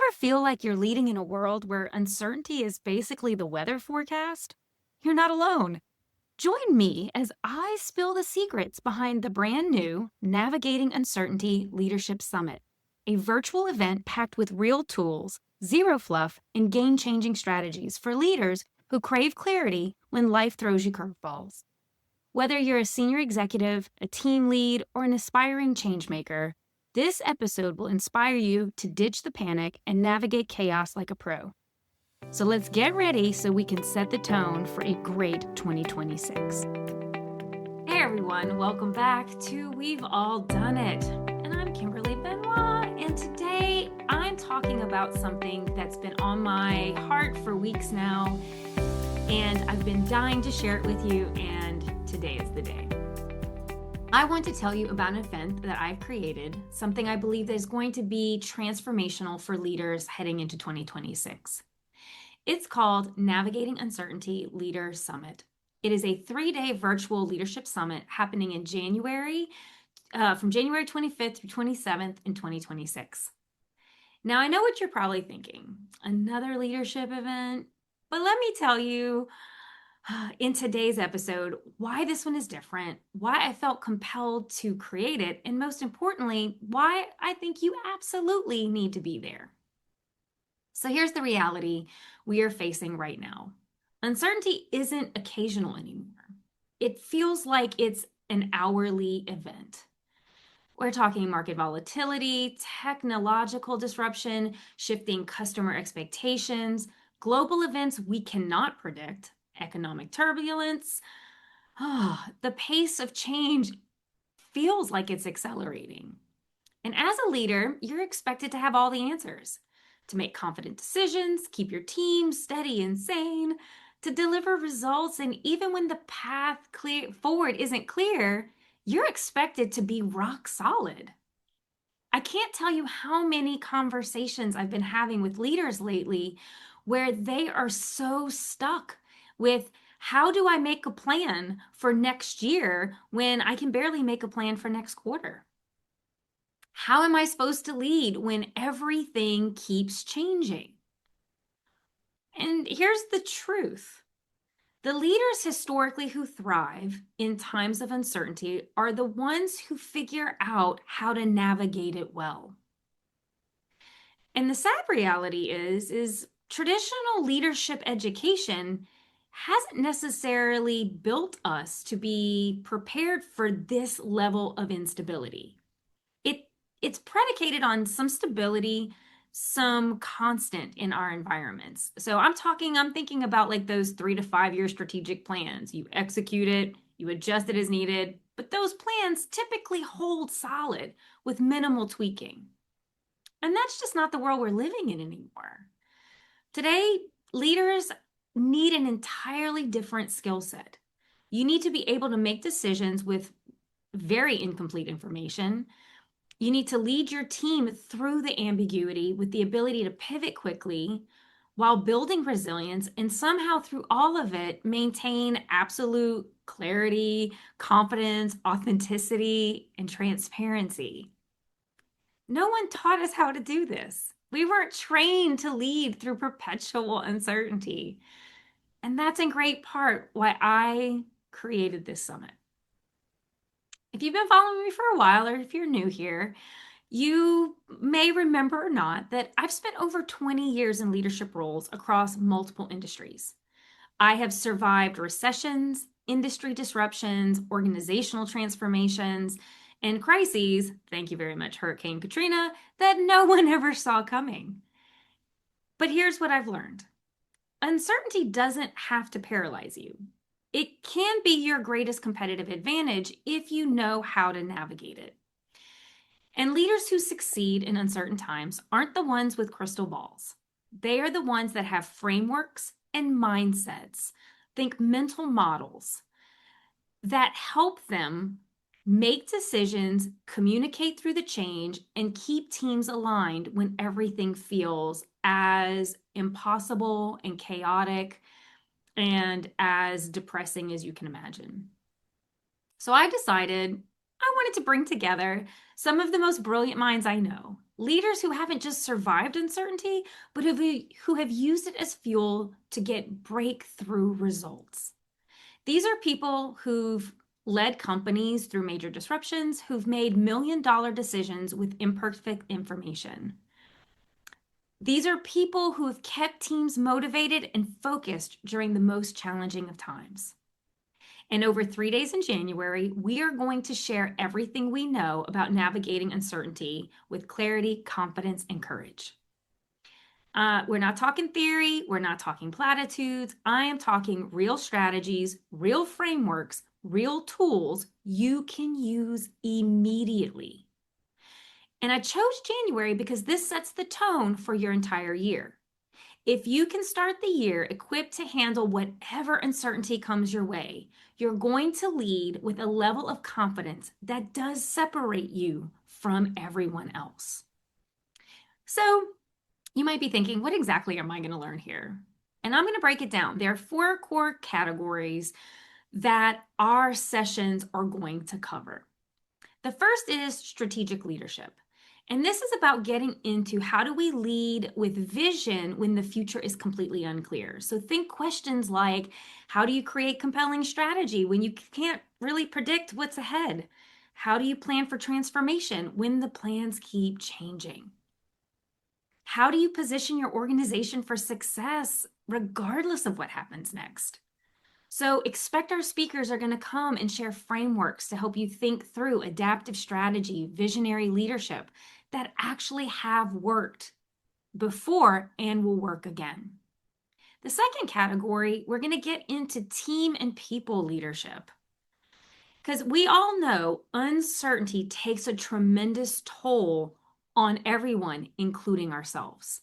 Ever feel like you're leading in a world where uncertainty is basically the weather forecast? You're not alone. Join me as I spill the secrets behind the brand new Navigating Uncertainty Leadership Summit, a virtual event packed with real tools, zero fluff, and game changing strategies for leaders who crave clarity when life throws you curveballs. Whether you're a senior executive, a team lead, or an aspiring changemaker, this episode will inspire you to ditch the panic and navigate chaos like a pro. So let's get ready so we can set the tone for a great 2026. Hey everyone, welcome back to We've All Done It. And I'm Kimberly Benoit, and today I'm talking about something that's been on my heart for weeks now, and I've been dying to share it with you, and today is the day. I want to tell you about an event that I've created, something I believe that is going to be transformational for leaders heading into 2026. It's called Navigating Uncertainty Leader Summit. It is a 3-day virtual leadership summit happening in January, from January 25th through 27th in 2026. Now, I know what you're probably thinking, another leadership event, but let me tell you in today's episode why this one is different, why I felt compelled to create it, and most importantly, why I think you absolutely need to be there. So here's the reality we are facing right now. Uncertainty isn't occasional anymore. It feels like it's an hourly event. We're talking market volatility, technological disruption, shifting customer expectations, global events we cannot predict, economic turbulence. The pace of change feels like it's accelerating. And as a leader, you're expected to have all the answers, to make confident decisions, keep your team steady and sane, to deliver results. And even when the path forward isn't clear, you're expected to be rock solid. I can't tell you how many conversations I've been having with leaders lately where they are so stuck with, how do I make a plan for next year when I can barely make a plan for next quarter? How am I supposed to lead when everything keeps changing? And here's the truth. The leaders historically who thrive in times of uncertainty are the ones who figure out how to navigate it well. And the sad reality is traditional leadership education hasn't necessarily built us to be prepared for this level of instability. It's predicated on some stability, some constant in our environments. So I'm thinking about like those 3 to 5 year strategic plans. You execute it, you adjust it as needed, but those plans typically hold solid with minimal tweaking. And that's just not the world we're living in anymore. Today, leaders need an entirely different skill set. You need to be able to make decisions with very incomplete information. You need to lead your team through the ambiguity with the ability to pivot quickly while building resilience, and somehow through all of it, maintain absolute clarity, confidence, authenticity, and transparency. No one taught us how to do this. We weren't trained to lead through perpetual uncertainty. And that's in great part why I created this summit. If you've been following me for a while, or if you're new here, you may remember or not that I've spent over 20 years in leadership roles across multiple industries. I have survived recessions, industry disruptions, organizational transformations, and crises, thank you very much, Hurricane Katrina, that no one ever saw coming. But here's what I've learned. Uncertainty doesn't have to paralyze you. It can be your greatest competitive advantage if you know how to navigate it. And leaders who succeed in uncertain times aren't the ones with crystal balls. They are the ones that have frameworks and mindsets, think mental models, that help them make decisions, communicate through the change, and keep teams aligned when everything feels as impossible and chaotic and as depressing as you can imagine. So I decided I wanted to bring together some of the most brilliant minds I know, leaders who haven't just survived uncertainty, but who have used it as fuel to get breakthrough results. These are people who've led companies through major disruptions, who've made million-dollar decisions with imperfect information. These are people who have kept teams motivated and focused during the most challenging of times. And over 3 days in January, we are going to share everything we know about navigating uncertainty with clarity, confidence, and courage. We're not talking theory. We're not talking platitudes. I am talking real strategies, real frameworks, real tools you can use immediately. And I chose January because this sets the tone for your entire year. If you can start the year equipped to handle whatever uncertainty comes your way, you're going to lead with a level of confidence that does separate you from everyone else. So you might be thinking, what exactly am I going to learn here? And I'm going to break it down. There are 4 core categories that our sessions are going to cover. The first is strategic leadership. And this is about getting into how do we lead with vision when the future is completely unclear. So think questions like, how do you create compelling strategy when you can't really predict what's ahead? How do you plan for transformation when the plans keep changing? How do you position your organization for success regardless of what happens next? So expect our speakers are going to come and share frameworks to help you think through adaptive strategy, visionary leadership that actually have worked before and will work again. The second category, we're going to get into team and people leadership. Because we all know uncertainty takes a tremendous toll on everyone, including ourselves.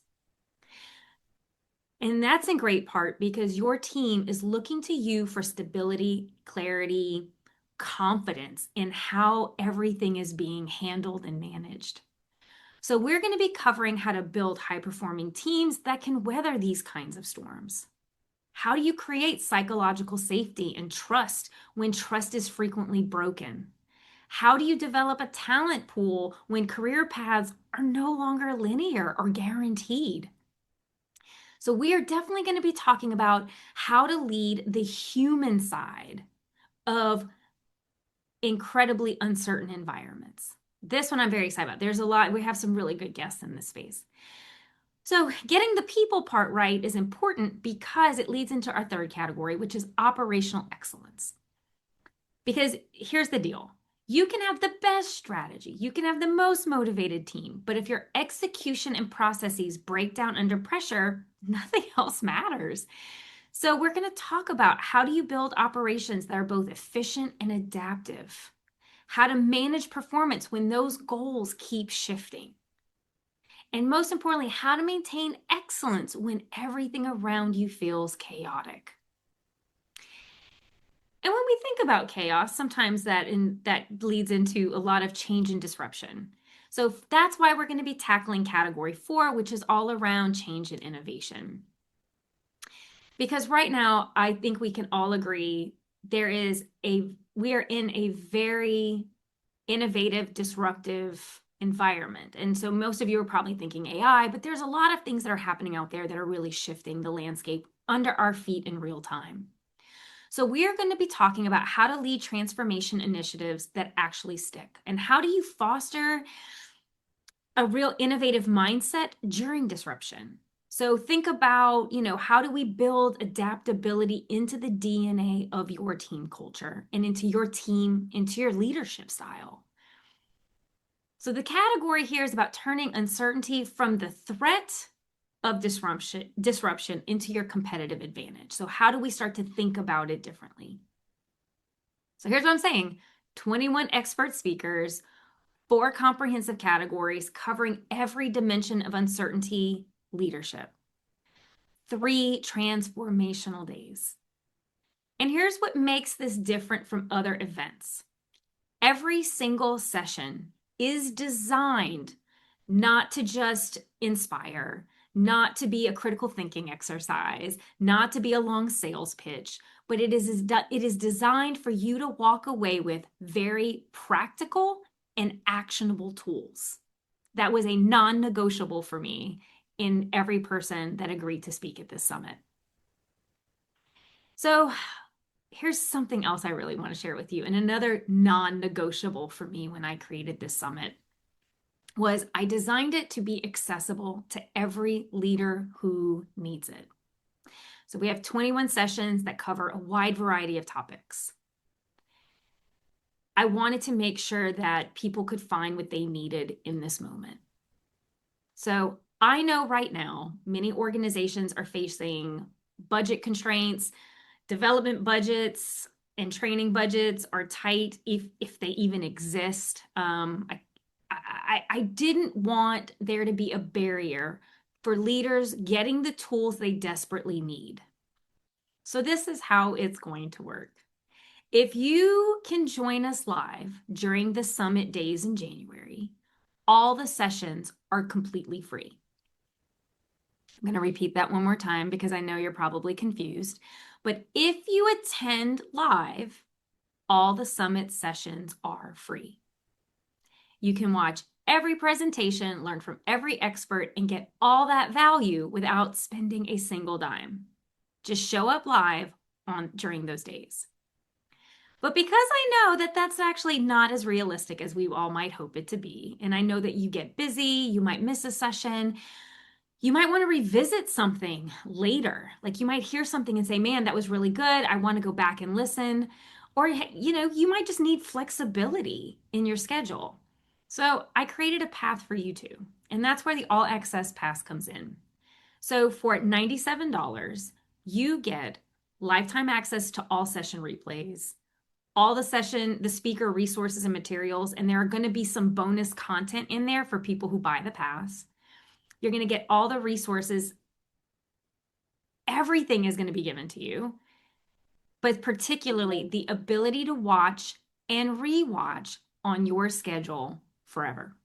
And that's in great part because your team is looking to you for stability, clarity, confidence in how everything is being handled and managed. So we're going to be covering how to build high-performing teams that can weather these kinds of storms. How do you create psychological safety and trust when trust is frequently broken? How do you develop a talent pool when career paths are no longer linear or guaranteed? So we are definitely going to be talking about how to lead the human side of incredibly uncertain environments. This one I'm very excited about. There's a lot, we have some really good guests in this space. So getting the people part right is important because it leads into our third category, which is operational excellence. Because here's the deal. You can have the best strategy, you can have the most motivated team, but if your execution and processes break down under pressure, nothing else matters. So we're going to talk about how do you build operations that are both efficient and adaptive, how to manage performance when those goals keep shifting, and most importantly, how to maintain excellence when everything around you feels chaotic. And when we think about chaos, sometimes that leads into a lot of change and disruption. So that's why we're going to be tackling category 4, which is all around change and innovation. Because right now, I think we can all agree we are in a very innovative, disruptive environment. And so most of you are probably thinking AI, but there's a lot of things that are happening out there that are really shifting the landscape under our feet in real time. So we are going to be talking about how to lead transformation initiatives that actually stick. And how do you foster a real innovative mindset during disruption? So think about, how do we build adaptability into the DNA of your team culture and into your team, into your leadership style? So the category here is about turning uncertainty from the threat of disruption into your competitive advantage. So how do we start to think about it differently? So here's what I'm saying. 21 expert speakers, 4 comprehensive categories covering every dimension of uncertainty leadership, 3 transformational days. And here's what makes this different from other events. Every single session is designed not to just inspire, not to be a critical thinking exercise, not to be a long sales pitch, but it is designed for you to walk away with very practical and actionable tools That was a non-negotiable for me in every person that agreed to speak at this summit. So here's something else I really want to share with you. And another non-negotiable for me when I created this summit was I designed it to be accessible to every leader who needs it. So we have 21 sessions that cover a wide variety of topics. I wanted to make sure that people could find what they needed in this moment. So I know right now many organizations are facing budget constraints, development budgets and training budgets are tight if they even exist. I didn't want there to be a barrier for leaders getting the tools they desperately need. So this is how it's going to work. If you can join us live during the summit days in January, all the sessions are completely free. I'm going to repeat that one more time because I know you're probably confused. But if you attend live, all the summit sessions are free. You can watch every presentation, learn from every expert, and get all that value without spending a single dime. Just show up live during those days. But because I know that that's actually not as realistic as we all might hope it to be, and I know that you get busy, you might miss a session, you might want to revisit something later. Like you might hear something and say, man, that was really good. I want to go back and listen. Or, you might just need flexibility in your schedule. So I created a path for you too. And that's where the all access pass comes in. So for $97, you get lifetime access to all session replays, all the speaker resources and materials, and there are going to be some bonus content in there for people who buy the pass. You're going to get all the resources. Everything is going to be given to you, but particularly the ability to watch and rewatch on your schedule forever.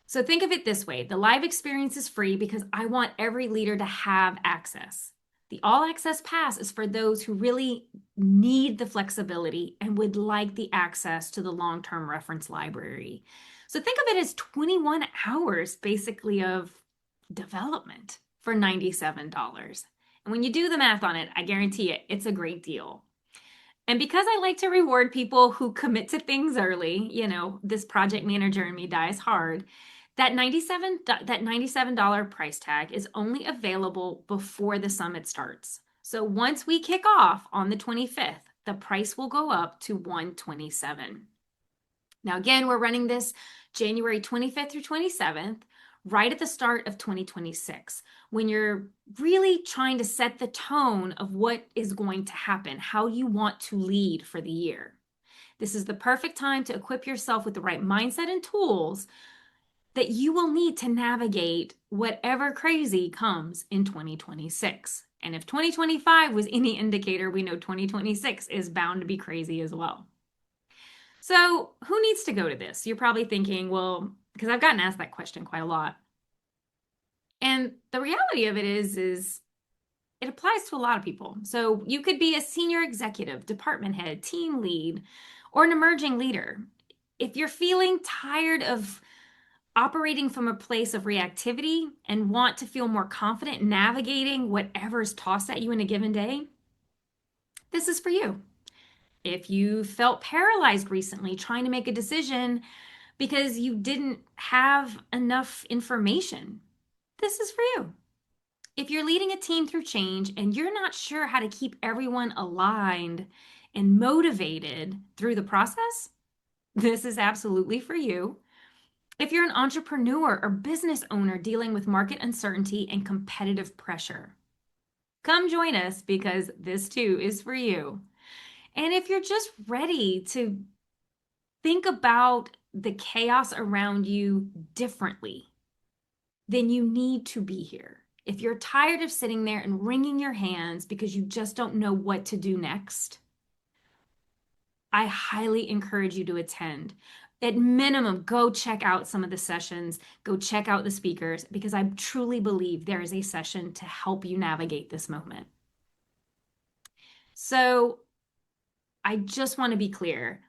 So think of it this way. The live experience is free because I want every leader to have access. The all access pass is for those who really need the flexibility and would like the access to the long-term reference library. So think of it as 21 hours basically of development for $97. And when you do the math on it, I guarantee it, it's a great deal. And because I like to reward people who commit to things early, this project manager in me dies hard, that $97 price tag is only available before the summit starts. So once we kick off on the 25th, the price will go up to $127. Now, again, we're running this January 25th through 27th, right at the start of 2026, when you're really trying to set the tone of what is going to happen, how you want to lead for the year. This is the perfect time to equip yourself with the right mindset and tools that you will need to navigate whatever crazy comes in 2026. And if 2025 was any indicator, we know 2026 is bound to be crazy as well. So who needs to go to this? You're probably thinking, well, because I've gotten asked that question quite a lot. And the reality of it is it applies to a lot of people. So you could be a senior executive, department head, team lead, or an emerging leader. If you're feeling tired of operating from a place of reactivity and want to feel more confident navigating whatever is tossed at you in a given day, this is for you. If you felt paralyzed recently trying to make a decision because you didn't have enough information, this is for you. If you're leading a team through change and you're not sure how to keep everyone aligned and motivated through the process, this is absolutely for you. If you're an entrepreneur or business owner dealing with market uncertainty and competitive pressure, come join us because this too is for you. And if you're just ready to think about the chaos around you differently, then you need to be here. If you're tired of sitting there and wringing your hands because you just don't know what to do next, I highly encourage you to attend. At minimum, go check out some of the sessions, go check out the speakers, because I truly believe there is a session to help you navigate this moment. So I just want to be clear.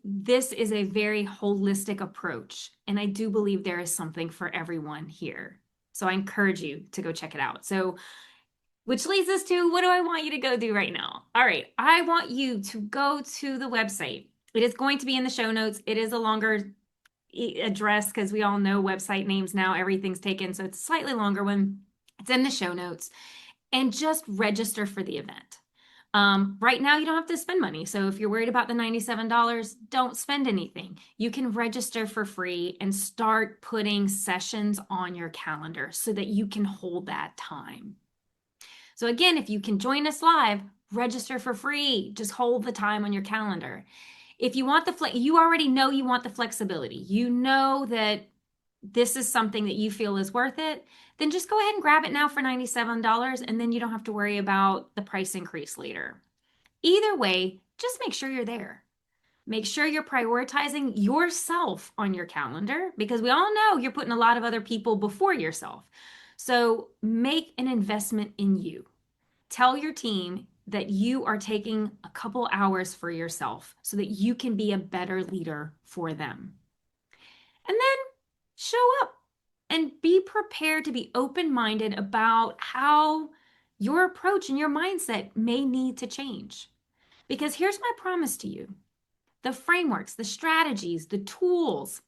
This is a very holistic approach, and I do believe there is something for everyone here. So I encourage you to go check it out. So, which leads us to, what do I want you to go do right now? All right, I want you to go to the website. It is going to be in the show notes. It is a longer address because we all know website names now, everything's taken. So it's a slightly longer one. It's in the show notes. And just register for the event. Right now, you don't have to spend money. So if you're worried about the $97, don't spend anything. You can register for free and start putting sessions on your calendar so that you can hold that time. So again, if you can join us live, register for free. Just hold the time on your calendar. If you want you already know you want the flexibility. You know that this is something that you feel is worth it, then just go ahead and grab it now for $97, and then you don't have to worry about the price increase later. Either way, just make sure you're there. Make sure you're prioritizing yourself on your calendar, because we all know you're putting a lot of other people before yourself. So make an investment in you. Tell your team that you are taking a couple hours for yourself so that you can be a better leader for them. And then show up and be prepared to be open-minded about how your approach and your mindset may need to change. Because here's my promise to you. The frameworks, the strategies, the tools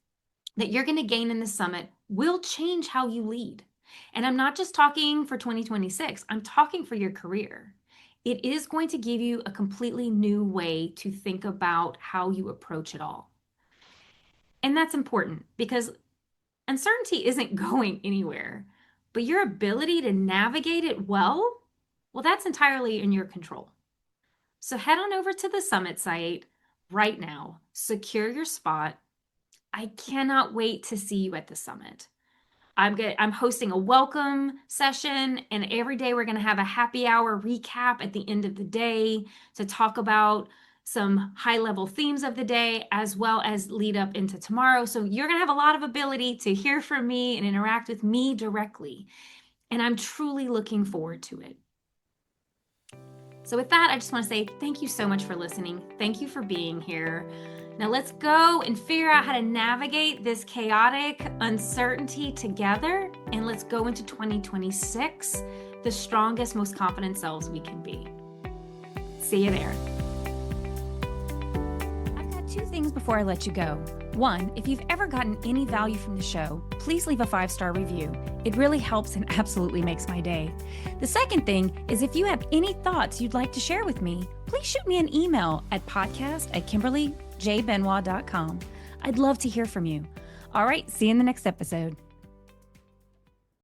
that you're going to gain in the summit will change how you lead. And I'm not just talking for 2026, I'm talking for your career. It is going to give you a completely new way to think about how you approach it all. And that's important because uncertainty isn't going anywhere, but your ability to navigate it well, that's entirely in your control. So head on over to the summit site right now, secure your spot. I cannot wait to see you at the summit. I'm hosting a welcome session, and every day we're going to have a happy hour recap at the end of the day to talk about some high-level themes of the day, as well as lead up into tomorrow. So you're going to have a lot of ability to hear from me and interact with me directly. And I'm truly looking forward to it. So with that, I just want to say thank you so much for listening. Thank you for being here. Now let's go and figure out how to navigate this chaotic uncertainty together. And let's go into 2026, the strongest, most confident selves we can be. See you there. Two things before I let you go. One, if you've ever gotten any value from the show, please leave a 5-star review. It really helps and absolutely makes my day. The second thing is, if you have any thoughts you'd like to share with me, please shoot me an email at podcast@KimberlyJBenoit.com. I'd love to hear from you. All right, see you in the next episode.